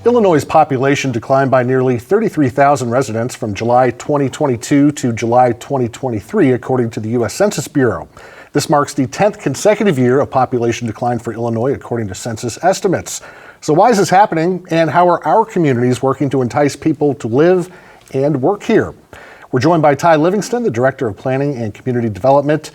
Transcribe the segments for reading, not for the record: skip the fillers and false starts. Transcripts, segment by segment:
Illinois' population declined by nearly 33,000 residents from July 2022 to July 2023, according to the U.S. Census Bureau. This marks the 10th consecutive year of population decline for Illinois, according to census estimates. So why is this happening, and how are our communities working to entice people to live and work here? We're joined by Ty Livingston, the Director of Planning and Community Development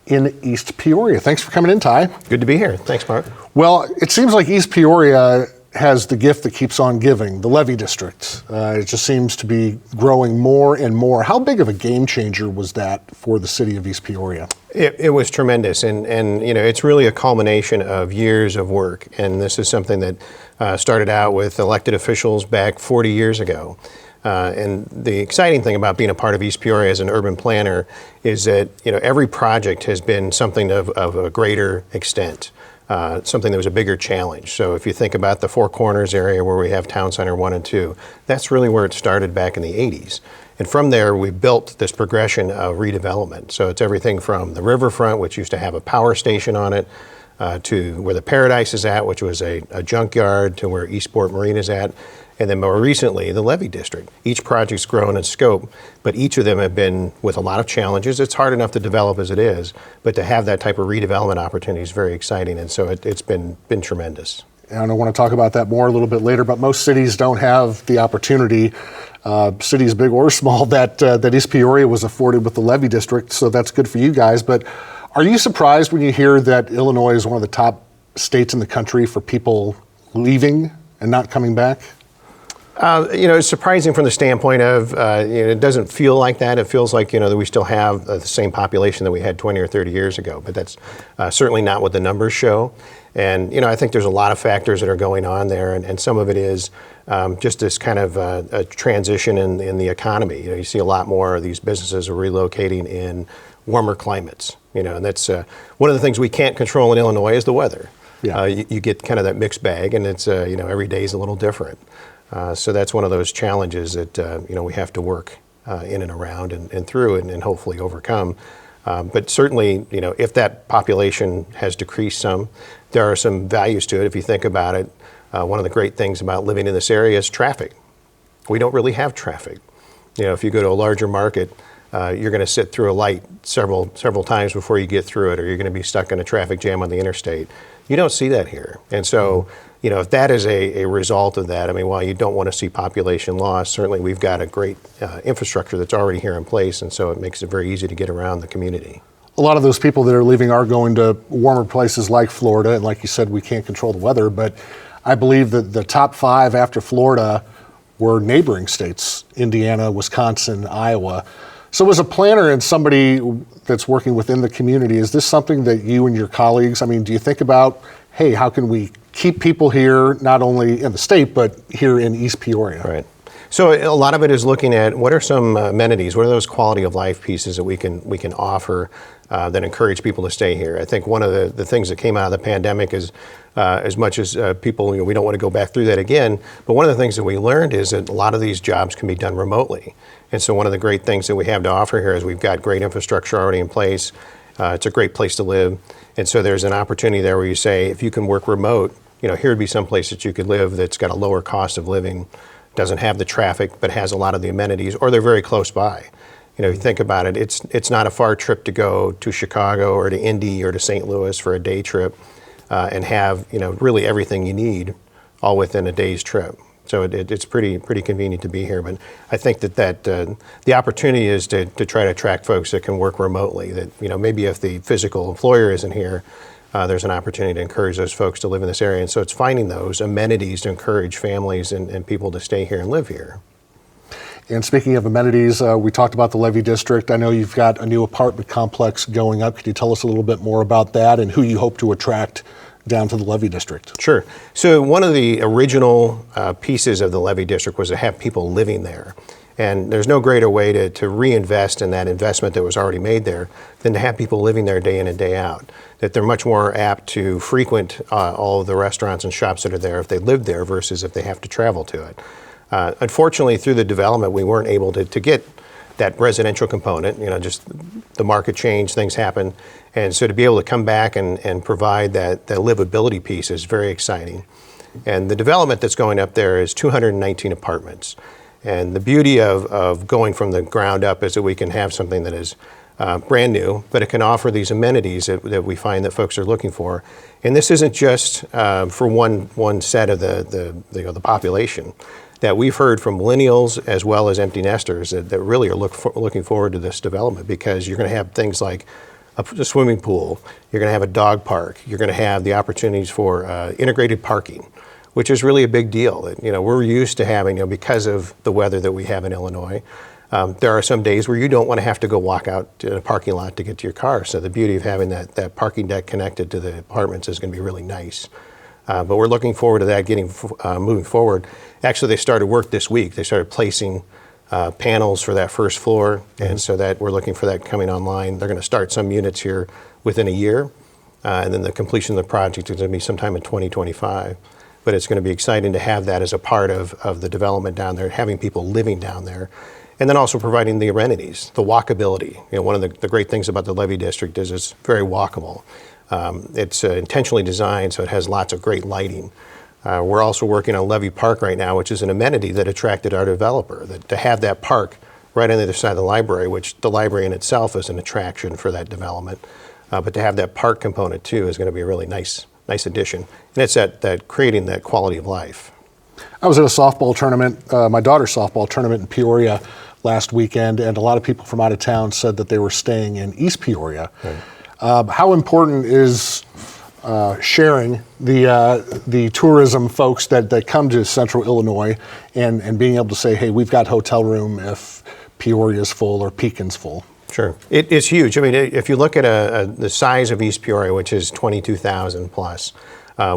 in East Peoria. Thanks for coming in, Ty. Good to be here. Thanks, Mark. Well, it seems like East Peoria has the gift that keeps on giving, the Levy District. It just seems to be growing more and more. How big of a game changer was that for the city of East Peoria? It was tremendous, and you know, it's really a culmination of years of work, and this is something that started out with elected officials back 40 years ago. And the exciting thing about being a part of East Peoria as an urban planner is that, you know, every project has been something of a greater extent. Something that was a bigger challenge. So if you think about the Four Corners area where we have Town Center 1 and 2, that's really where it started back in the 80s. And from there, we built this progression of redevelopment. So it's everything from the riverfront, which used to have a power station on it, to where the Paradise is at, which was a junkyard, to where Eastport Marine is at. And then more recently, the Levy District. Each project's grown in scope, but each of them have been with a lot of challenges. It's hard enough to develop as it is, but to have that type of redevelopment opportunity is very exciting, and so it's been tremendous. And I want to talk about that more a little bit later, but most cities don't have the opportunity, cities big or small, that East Peoria was afforded with the Levy District, so that's good for you guys. But are you surprised when you hear that Illinois is one of the top states in the country for people leaving and not coming back? You know, it's surprising from the standpoint of, you know, it doesn't feel like that. It feels like, you know, that we still have the same population that we had 20 or 30 years ago, but that's certainly not what the numbers show. And, you know, I think there's a lot of factors that are going on there, and some of it is just this kind of a transition in the economy. You know, you see a lot more of these businesses are relocating in warmer climates, you know, and that's one of the things we can't control in Illinois is the weather. Yeah. You get kind of that mixed bag, and it's, you know, every day is a little different. So that's one of those challenges that you know, we have to work in and around and through and hopefully overcome. But certainly, you know, if that population has decreased some, there are some values to it. If you think about it, one of the great things about living in this area is traffic. We don't really have traffic. You know, if you go to a larger market, you're going to sit through a light several times before you get through it, or you're going to be stuck in a traffic jam on the interstate. You don't see that here. And so, you know, if that is a result of that, I mean, while you don't want to see population loss, certainly we've got a great infrastructure that's already here in place, and so it makes it very easy to get around the community. A lot of those people that are leaving are going to warmer places like Florida, and like you said, we can't control the weather, but I believe that the top 5 after Florida were neighboring states, Indiana, Wisconsin, Iowa. So as a planner and somebody that's working within the community, is this something that you and your colleagues, I mean, do you think about, hey, how can we keep people here, not only in the state, but here in East Peoria? Right. So a lot of it is looking at what are some amenities, what are those quality of life pieces that we can offer that encourage people to stay here. I think one of the things that came out of the pandemic is as much as people, you know, we don't want to go back through that again, but one of the things that we learned is that a lot of these jobs can be done remotely. And so one of the great things that we have to offer here is we've got great infrastructure already in place. It's a great place to live. And so there's an opportunity there where you say, if you can work remote, you know, here would be some place that you could live that's got a lower cost of living, doesn't have the traffic, but has a lot of the amenities, or they're very close by. You know, if you think about it, it's not a far trip to go to Chicago or to Indy or to St. Louis for a day trip and have, you know, really everything you need all within a day's trip. So it's pretty convenient to be here. But I think that the opportunity is to try to attract folks that can work remotely. That, you know, maybe if the physical employer isn't here, there's an opportunity to encourage those folks to live in this area. And so it's finding those amenities to encourage families and people to stay here and live here. And speaking of amenities, we talked about the Levy District. I know you've got a new apartment complex going up. Could you tell us a little bit more about that and who you hope to attract down to the Levy District? Sure. So one of the original pieces of the Levy District was to have people living there. And there's no greater way to reinvest in that investment that was already made there than to have people living there day in and day out. That they're much more apt to frequent all of the restaurants and shops that are there if they live there versus if they have to travel to it. Unfortunately, through the development, we weren't able to get that residential component. You know, just the market changed, things happen. And so to be able to come back and provide that livability piece is very exciting. And the development that's going up there is 219 apartments. And the beauty of going from the ground up is that we can have something that is brand new, but it can offer these amenities that we find that folks are looking for. And this isn't just for one set of the population. That we've heard from millennials as well as empty nesters that really are looking forward to this development, because you're going to have things like a swimming pool, you're going to have a dog park, you're going to have the opportunities for integrated parking, which is really a big deal. We're used to having, because of the weather that we have in Illinois, there are some days where you don't want to have to go walk out to a parking lot to get to your car. So the beauty of having that parking deck connected to the apartments is going to be really nice. But we're looking forward to that moving forward. Actually, they started work this week. They started placing panels for that first floor, and so that we're looking for that coming online. They're going to start some units here within a year, and then the completion of the project is going to be sometime in 2025. But it's going to be exciting to have that as a part of the development down there, having people living down there, and then also providing the amenities, the walkability. One of the great things about the Levy District is it's very walkable. It's intentionally designed so it has lots of great lighting. We're also working on Levy Park right now, which is an amenity that attracted our developer. That to have that park right on the other side of the library, which the library in itself is an attraction for that development, but to have that park component too is going to be a really nice addition. And it's that creating that quality of life. I was at a softball tournament, my daughter's softball tournament in Peoria last weekend, and a lot of people from out of town said that they were staying in East Peoria. Right. How important is sharing the tourism folks that come to Central Illinois and being able to say, hey, we've got hotel room if Peoria's full or Pekin's full? Sure. It's huge. I mean, if you look at the size of East Peoria, which is 22,000 plus,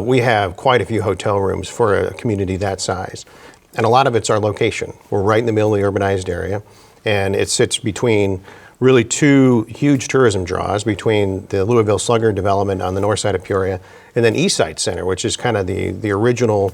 we have quite a few hotel rooms for a community that size. And a lot of it's our location. We're right in the middle of the urbanized area, and it sits between really two huge tourism draws, between the Louisville Slugger development on the north side of Peoria and then East Side Center, which is kind of the original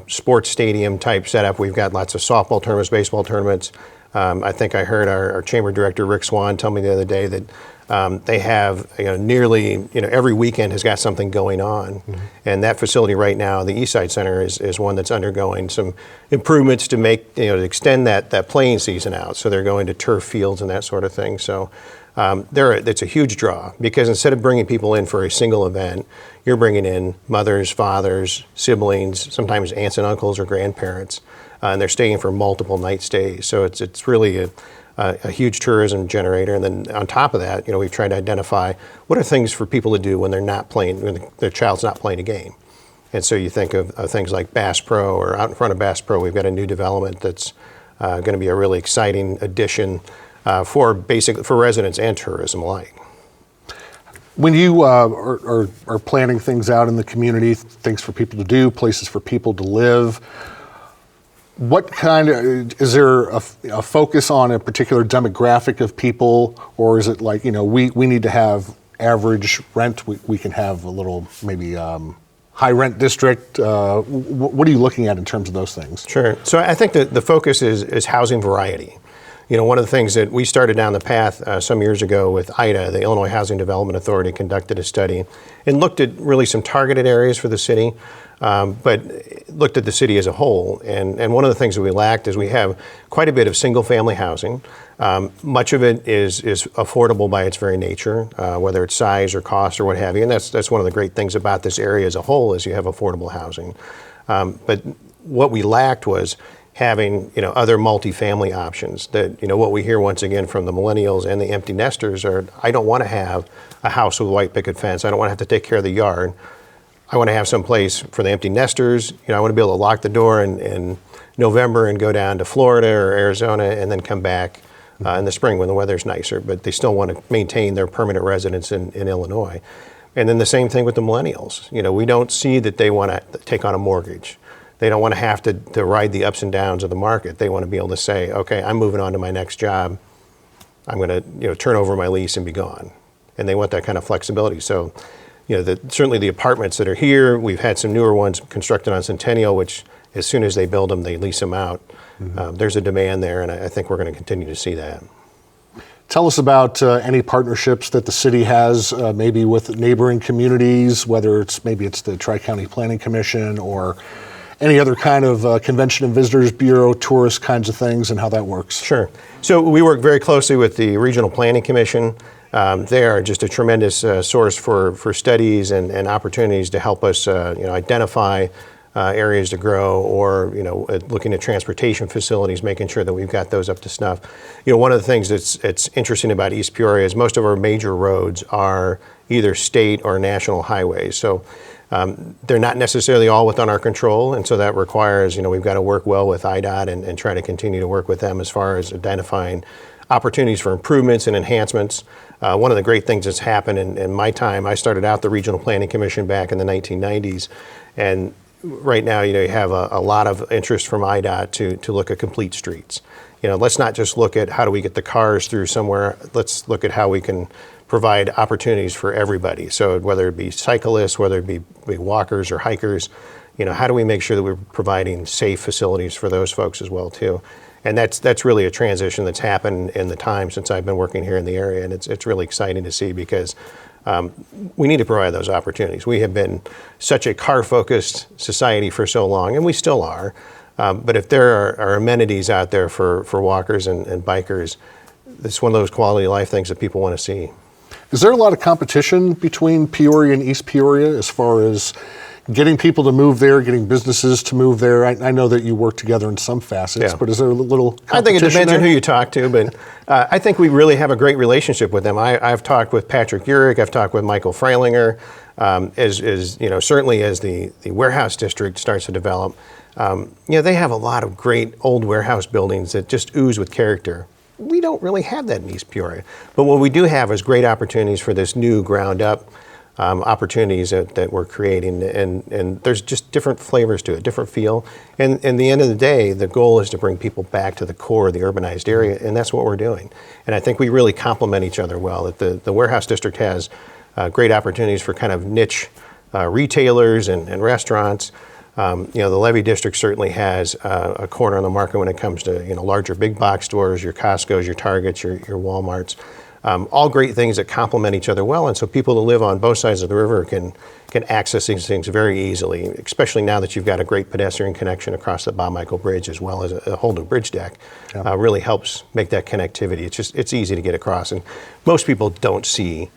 sports stadium type setup. We've got lots of softball tournaments, baseball tournaments. I think I heard our chamber director, Rick Swan, tell me the other day that they have nearly every weekend has got something going on. Mm-hmm. And that facility right now, the East Side Center, is one that's undergoing some improvements to make, to extend that playing season out. So they're going to turf fields and that sort of thing. So it's a huge draw, because instead of bringing people in for a single event, you're bringing in mothers, fathers, siblings, sometimes aunts and uncles or grandparents, and they're staying for multiple night stays. So it's really a huge tourism generator. And then on top of that, we've tried to identify what are things for people to do when they're not playing, when their child's not playing a game. And so you think of things like Bass Pro, or out in front of Bass Pro, we've got a new development that's going to be a really exciting addition for residents and tourism alike. When you are planning things out in the community, things for people to do, places for people to live, what kind of, is there a focus on a particular demographic of people, or is it like, we need to have average rent, we can have a little maybe high rent district? What are you looking at in terms of those things? Sure. So I think that the focus is housing variety. One of the things that we started down the path some years ago with IDA, the Illinois Housing Development Authority, conducted a study and looked at really some targeted areas for the city, but looked at the city as a whole. And one of the things that we lacked is we have quite a bit of single-family housing. Much of it is affordable by its very nature, whether it's size or cost or what have you. And that's one of the great things about this area as a whole, is you have affordable housing. But what we lacked was having other multifamily options. That what we hear once again from the millennials and the empty nesters are, I don't want to have a house with a white picket fence. I don't want to have to take care of the yard. I want to have some place for the empty nesters. I want to be able to lock the door in November and go down to Florida or Arizona and then come back in the spring when the weather's nicer, but they still want to maintain their permanent residence in Illinois. And then the same thing with the millennials. We don't see that they want to take on a mortgage. They don't want to have to ride the ups and downs of the market. They want to be able to say, okay, I'm moving on to my next job. I'm going to turn over my lease and be gone. And they want that kind of flexibility. So, certainly the apartments that are here, we've had some newer ones constructed on Centennial, which as soon as they build them, they lease them out. Mm-hmm. There's a demand there, and I think we're going to continue to see that. Tell us about any partnerships that the city has, maybe with neighboring communities, whether maybe it's the Tri-County Planning Commission or any other kind of Convention and Visitors Bureau, tourist kinds of things, and how that works. Sure. So we work very closely with the Regional Planning Commission. They are just a tremendous source for studies and opportunities to help us identify areas to grow, or looking at transportation facilities, making sure that we've got those up to snuff. One of the things that's interesting about East Peoria is most of our major roads are either state or national highways. So they're not necessarily all within our control, and so that requires, we've got to work well with IDOT and try to continue to work with them as far as identifying opportunities for improvements and enhancements. One of the great things that's happened in my time, I started out the Regional Planning Commission back in the 1990s, and right now, you have a lot of interest from IDOT to look at complete streets. Let's not just look at how do we get the cars through somewhere. Let's look at how we can provide opportunities for everybody. So whether it be cyclists, whether it be walkers or hikers, how do we make sure that we're providing safe facilities for those folks as well too? And that's really a transition that's happened in the time since I've been working here in the area, and it's really exciting to see because we need to provide those opportunities. We have been such a car-focused society for so long, and we still are. But if there are amenities out there for walkers and bikers, it's one of those quality of life things that people want to see. Is there a lot of competition between Peoria and East Peoria as far as getting people to move there, getting businesses to move there? I know that you work together in some facets, but is there a little competition? I think it depends there? on who you talk to, but I think we really have a great relationship with them. I've talked with Patrick Urick, I've talked with Michael Freilinger, certainly as the warehouse district starts to develop. They have a lot of great old warehouse buildings that just ooze with character. We don't really have that in East Peoria, but what we do have is great opportunities for this new ground up opportunities that we're creating, and there's just different flavors to it, different feel. And in the end of the day, the goal is to bring people back to the core of the urbanized area, and that's what we're doing. And I think we really complement each other well. That the warehouse district has great opportunities for kind of niche retailers and restaurants. The Levy district certainly has a corner on the market when it comes to larger big box stores, your Costco's, your Targets, your Walmarts. All great things that complement each other well, and so people who live on both sides of the river can access these things very easily, especially now that you've got a great pedestrian connection across the Bob Michael Bridge as well as a whole new bridge deck. Really helps make that connectivity. It's easy to get across, and most people don't see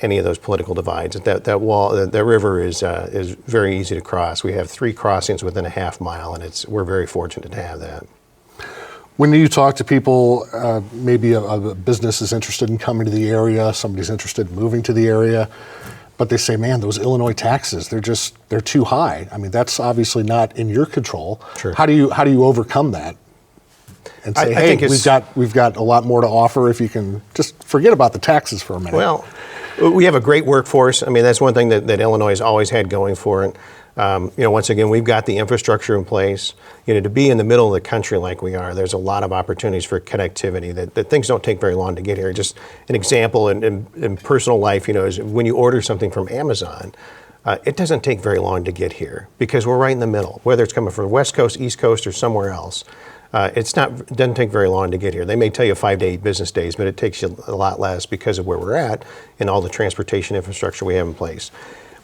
any of those political divides. That wall, that river is very easy to cross. We have 3 crossings within a half mile, and we're very fortunate to have that. When you talk to people, maybe a business is interested in coming to the area, somebody's interested in moving to the area, but they say, man, those Illinois taxes, they're too high. I mean, that's obviously not in your control. Sure. How do you overcome that? And say, hey, we've got a lot more to offer if you can just forget about the taxes for a minute. Well, we have a great workforce. I mean, that's one thing that Illinois has always had going for it. Once again, we've got the infrastructure in place. To be in the middle of the country like we are, there's a lot of opportunities for connectivity that things don't take very long to get here. Just an example in personal life, is when you order something from Amazon, it doesn't take very long to get here because we're right in the middle, whether it's coming from the West Coast, East Coast, or somewhere else. It doesn't take very long to get here. They may tell you 5 to 8 business days, but it takes you a lot less because of where we're at and all the transportation infrastructure we have in place.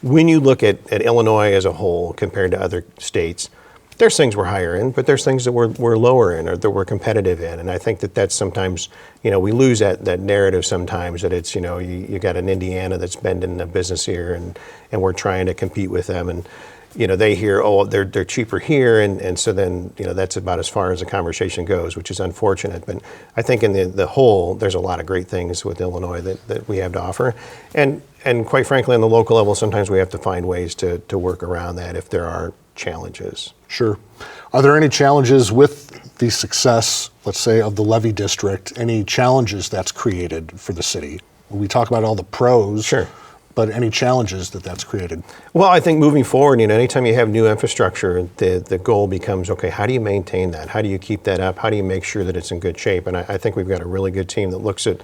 When you look at Illinois as a whole compared to other states, there's things we're higher in, but there's things that we're lower in or that we're competitive in. And I think that's sometimes, we lose that narrative sometimes that it's, you got an Indiana that's bending a business here and we're trying to compete with them. And, they hear, oh, they're cheaper here. And so then, that's about as far as the conversation goes, which is unfortunate. But I think in the whole, there's a lot of great things with Illinois that we have to offer. And quite frankly, on the local level, sometimes we have to find ways to work around that if there are challenges. Sure. Are there any challenges with the success, let's say, of the Levy district? Any challenges that's created for the city? We talk about all the pros. Sure. But any challenges that's created? Well, I think moving forward, anytime you have new infrastructure, the goal becomes, okay, how do you maintain that? How do you keep that up? How do you make sure that it's in good shape? And I think we've got a really good team that looks at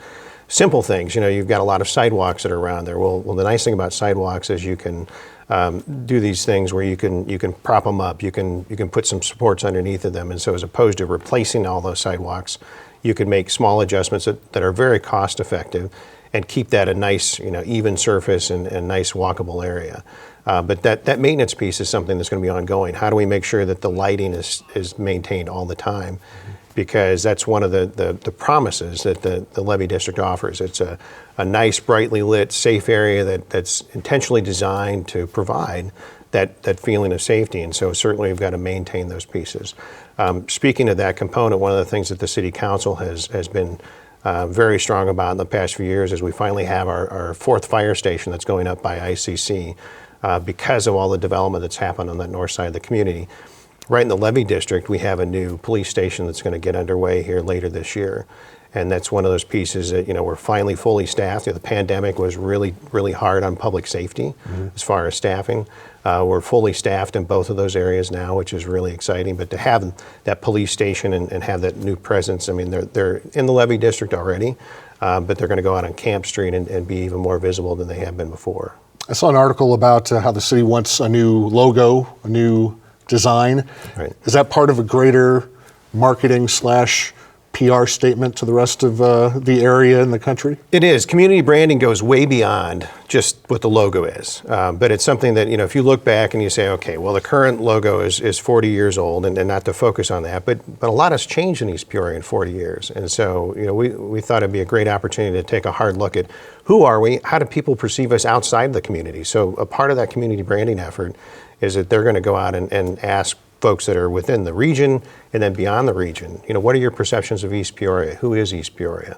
simple things. You've got a lot of sidewalks that are around there. Well, the nice thing about sidewalks is you can do these things where you can prop them up, you can put some supports underneath of them, and so as opposed to replacing all those sidewalks, you can make small adjustments that are very cost effective and keep that a nice, even surface and nice walkable area. But that maintenance piece is something that's going to be ongoing. How do we make sure that the lighting is maintained all the time? Because that's one of the promises that the Levy District offers. It's a nice, brightly lit, safe area that's intentionally designed to provide that feeling of safety. And so certainly we've got to maintain those pieces. Speaking of that component, one of the things that the City Council has been very strong about in the past few years is we finally have our fourth fire station that's going up by ICC because of all the development that's happened on that north side of the community. Right in the Levy District, we have a new police station that's going to get underway here later this year. And that's one of those pieces that, we're finally fully staffed. The pandemic was really, really hard on public safety as far as staffing. We're fully staffed in both of those areas now, which is really exciting. But to have that police station and have that new presence, I mean, they're in the Levy District already, but they're going to go out on Camp Street and be even more visible than they have been before. I saw an article about how the city wants a new logo, a new design. Right. Is that part of a greater marketing / PR statement to the rest of the area and the country? It is. Community branding goes way beyond just what the logo is. But it's something that, if you look back and you say, okay, well, the current logo is 40 years old, and not to focus on that, but a lot has changed in East Peoria in 40 years. And so, we thought it'd be a great opportunity to take a hard look at who are we, how do people perceive us outside the community? So a part of that community branding effort is that they're going to go out and ask folks that are within the region and then beyond the region, what are your perceptions of East Peoria? Who is East Peoria?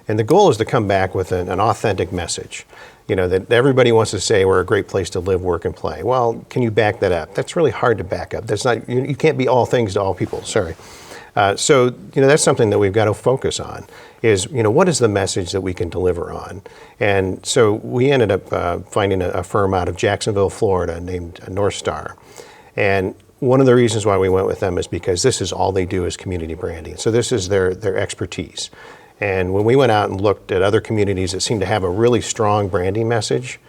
And the goal is to come back with an authentic message, that everybody wants to say we're a great place to live, work, and play. Well, can you back that up? That's really hard to back up. That's not, you can't be all things to all people, sorry. So, that's something that we've got to focus on is, what is the message that we can deliver on? And so we ended up finding a firm out of Jacksonville, Florida named North Star. And one of the reasons why we went with them is because this is all they do is community branding. So this is their expertise. And when we went out and looked at other communities that seem to have a really strong branding message,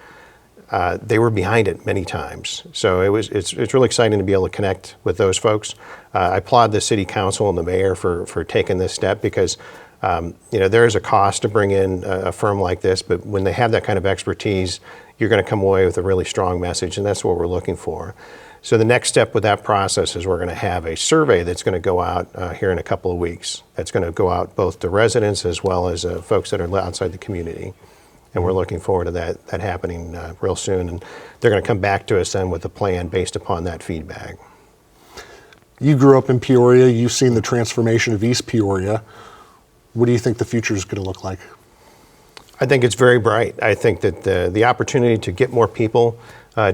they were behind it many times. So it's really exciting to be able to connect with those folks. I applaud the City Council and the Mayor for taking this step because there is a cost to bring in a firm like this, but when they have that kind of expertise, you're going to come away with a really strong message, and that's what we're looking for. So the next step with that process is we're going to have a survey that's going to go out here in a couple of weeks. That's going to go out both to residents as well as folks that are outside the community. And we're looking forward to that happening real soon. And they're going to come back to us then with a plan based upon that feedback. You grew up in Peoria. You've seen the transformation of East Peoria. What do you think the future is going to look like? I think it's very bright. I think that the opportunity to get more people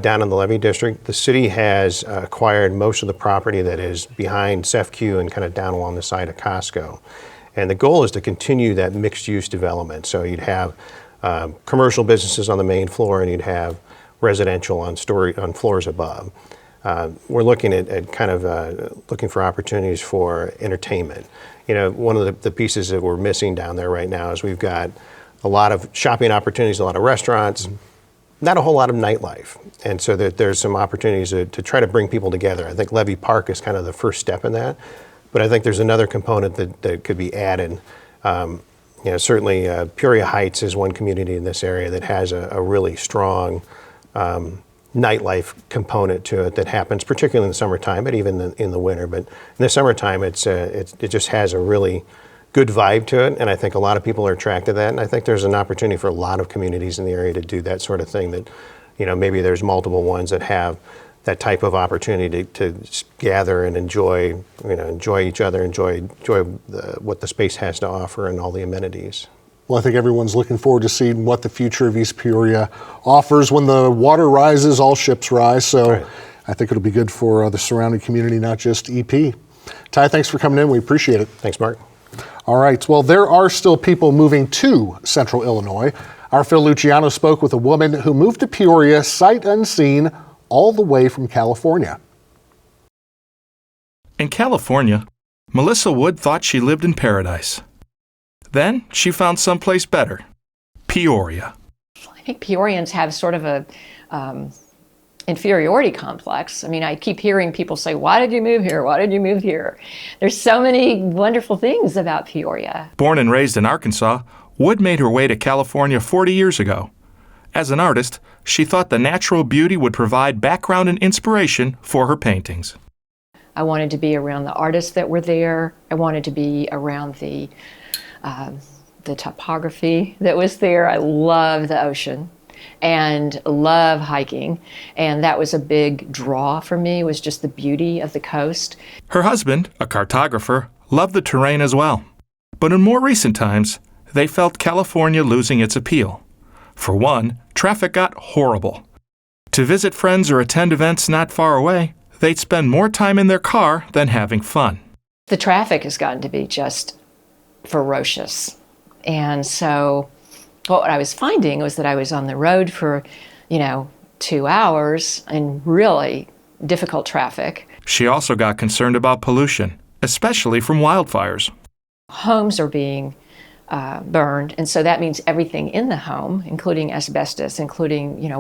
down in the Levy District, the city has acquired most of the property that is behind CEFQ and kind of down along the side of Costco. And the goal is to continue that mixed use development. So you'd have commercial businesses on the main floor and you'd have residential on floors above. We're looking at kind of looking for opportunities for entertainment. One of the pieces that we're missing down there right now is we've got a lot of shopping opportunities, a lot of restaurants, not a whole lot of nightlife. And so there's some opportunities to try to bring people together. I think Levy Park is kind of the first step in that. But I think there's another component that could be added. Certainly Peoria Heights is one community in this area that has a really strong nightlife component to it that happens, particularly in the summertime, but even in the winter. But in the summertime, it just has a really good vibe to it, and I think a lot of people are attracted to that, and I think there's an opportunity for a lot of communities in the area to do that sort of thing that, maybe there's multiple ones that have that type of opportunity to gather and enjoy each other, enjoy what the space has to offer and all the amenities. Well, I think everyone's looking forward to seeing what the future of East Peoria offers. When the water rises, all ships rise, so right. I think it'll be good for the surrounding community, not just EP. Ty, thanks for coming in. We appreciate it. Thanks, Mark. All right. Well, there are still people moving to Central Illinois. Our Phil Luciano spoke with a woman who moved to Peoria sight unseen all the way from California. In California, Melissa Wood thought she lived in paradise. Then she found someplace better, Peoria. I think Peorians have sort of inferiority complex. I mean, I keep hearing people say, why did you move here? Why did you move here? There's so many wonderful things about Peoria. Born and raised in Arkansas, Wood made her way to California 40 years ago. As an artist, she thought the natural beauty would provide background and inspiration for her paintings. I wanted to be around the artists that were there. I wanted to be around the topography that was there. I love the ocean and love hiking, and that was a big draw for me, was just the beauty of the coast. Her husband, a cartographer, loved the terrain as well. But in more recent times, they felt California losing its appeal. For one, traffic got horrible. To visit friends or attend events not far away, they'd spend more time in their car than having fun. The traffic has gotten to be just ferocious. And so what I was finding was that I was on the road for, 2 hours in really difficult traffic. She also got concerned about pollution, especially from wildfires. Homes are being burned, and so that means everything in the home, including asbestos, including,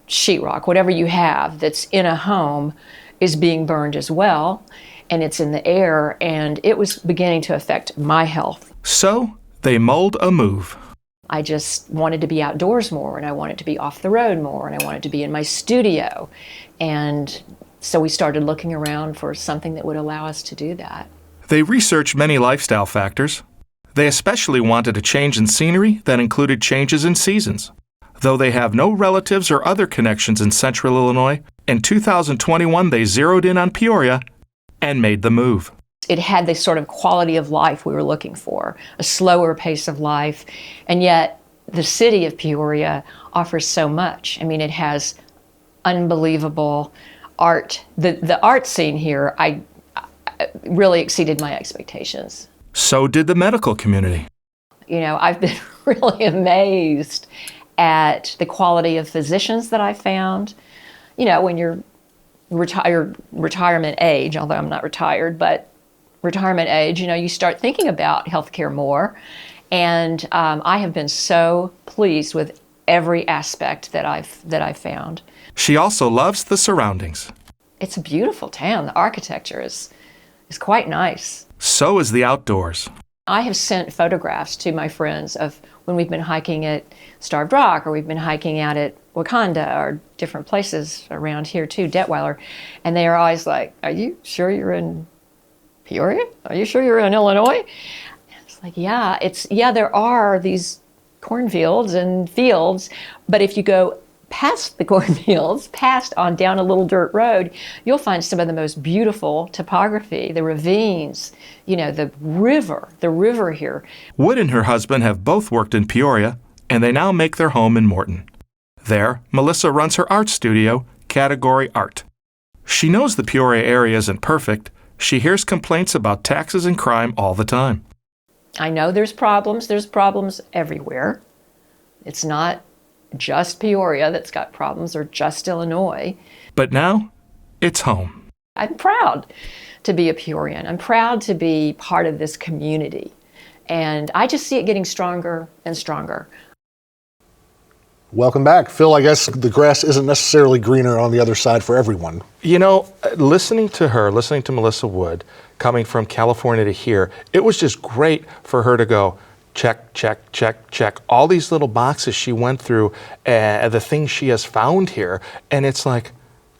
sheetrock, whatever you have that's in a home is being burned as well, and it's in the air, and it was beginning to affect my health. So they mulled a move. I just wanted to be outdoors more, and I wanted to be off the road more, and I wanted to be in my studio. And so we started looking around for something that would allow us to do that. They researched many lifestyle factors. They especially wanted a change in scenery that included changes in seasons. Though they have no relatives or other connections in central Illinois, in 2021 they zeroed in on Peoria and made the move. It had the sort of quality of life we were looking for, a slower pace of life, and yet the city of Peoria offers so much. I mean, it has unbelievable art. The art scene here, I really exceeded my expectations. So did the medical community. I've been really amazed at the quality of physicians that I found. When you're retirement age, although I'm not retired, but retirement age, you start thinking about healthcare more. And I have been so pleased with every aspect that I've found. She also loves the surroundings. It's a beautiful town. The architecture is quite nice. So is the outdoors. I have sent photographs to my friends of when we've been hiking at Starved Rock, or we've been hiking out at Wakanda, or different places around here too, Detweiler, and they are always like, "Are you sure you're in Peoria? Are you sure you're in Illinois?" And it's like, yeah, there are these cornfields and fields, but if you go past the cornfields, past on down a little dirt road, you'll find some of the most beautiful topography, the ravines, the river here. Wood and her husband have both worked in Peoria, and they now make their home in Morton. There, Melissa runs her art studio, Category Art. She knows the Peoria area isn't perfect. She hears complaints about taxes and crime all the time. I know there's problems everywhere. It's not just Peoria that's got problems, or just Illinois. But now, it's home. I'm proud to be a Peorian. I'm proud to be part of this community. And I just see it getting stronger and stronger. Welcome back. Phil, I guess the grass isn't necessarily greener on the other side for everyone. Listening to Melissa Wood, coming from California to here, it was just great for her to go, check, check, check, check. All these little boxes she went through, the things she has found here. And it's like,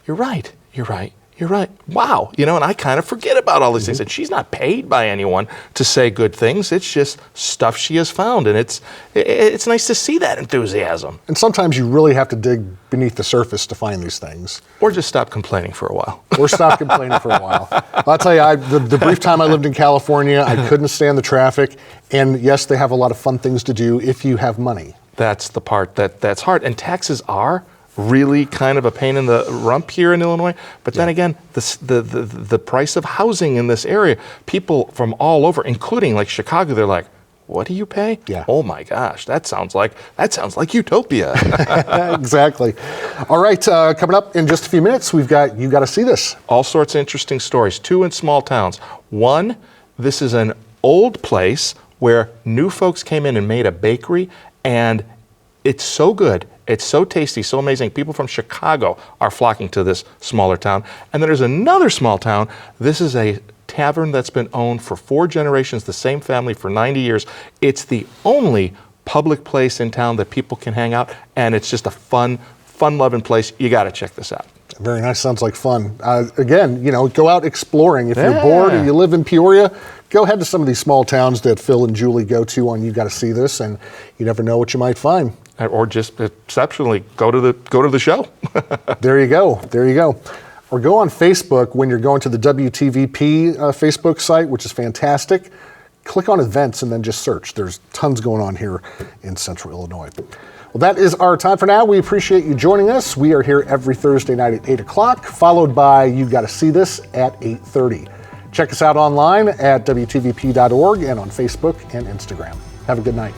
you're right. Wow. And I kind of forget about all these things. And she's not paid by anyone to say good things. It's just stuff she has found. And it's nice to see that enthusiasm. And sometimes you really have to dig beneath the surface to find these things. Or just stop complaining for a while. Or stop complaining for a while. I'll tell you, the brief time I lived in California, I couldn't stand the traffic. And yes, they have a lot of fun things to do if you have money. That's the part that's hard. And taxes are really kind of a pain in the rump here in Illinois. But then again, the price of housing in this area, people from all over, including like Chicago, they're like, what do you pay? Yeah. Oh my gosh, that sounds like utopia. Exactly. All right, coming up in just a few minutes, we've got You Gotta See This. All sorts of interesting stories, 2 in small towns. One, this is an old place where new folks came in and made a bakery, and it's so good, It's so tasty, so amazing. People from Chicago are flocking to this smaller town. And then there's another small town. This is a tavern that's been owned for 4 generations, the same family for 90 years. It's the only public place in town that people can hang out, and it's just a fun-loving place. You got to check this out. Very nice. Sounds like fun. Again, go out exploring. If you're Yeah. bored and you live in Peoria, go head to some of these small towns that Phil and Julie go to on You Got to See This, and you never know what you might find. Or just exceptionally go to the show. There you go. There you go. Or go on Facebook when you're going to the WTVP Facebook site, which is fantastic. Click on events and then just search. There's tons going on here in Central Illinois. Well, that is our time for now. We appreciate you joining us. We are here every Thursday night at 8 o'clock, followed by You Gotta See This at 8:30. Check us out online at WTVP.org and on Facebook and Instagram. Have a good night.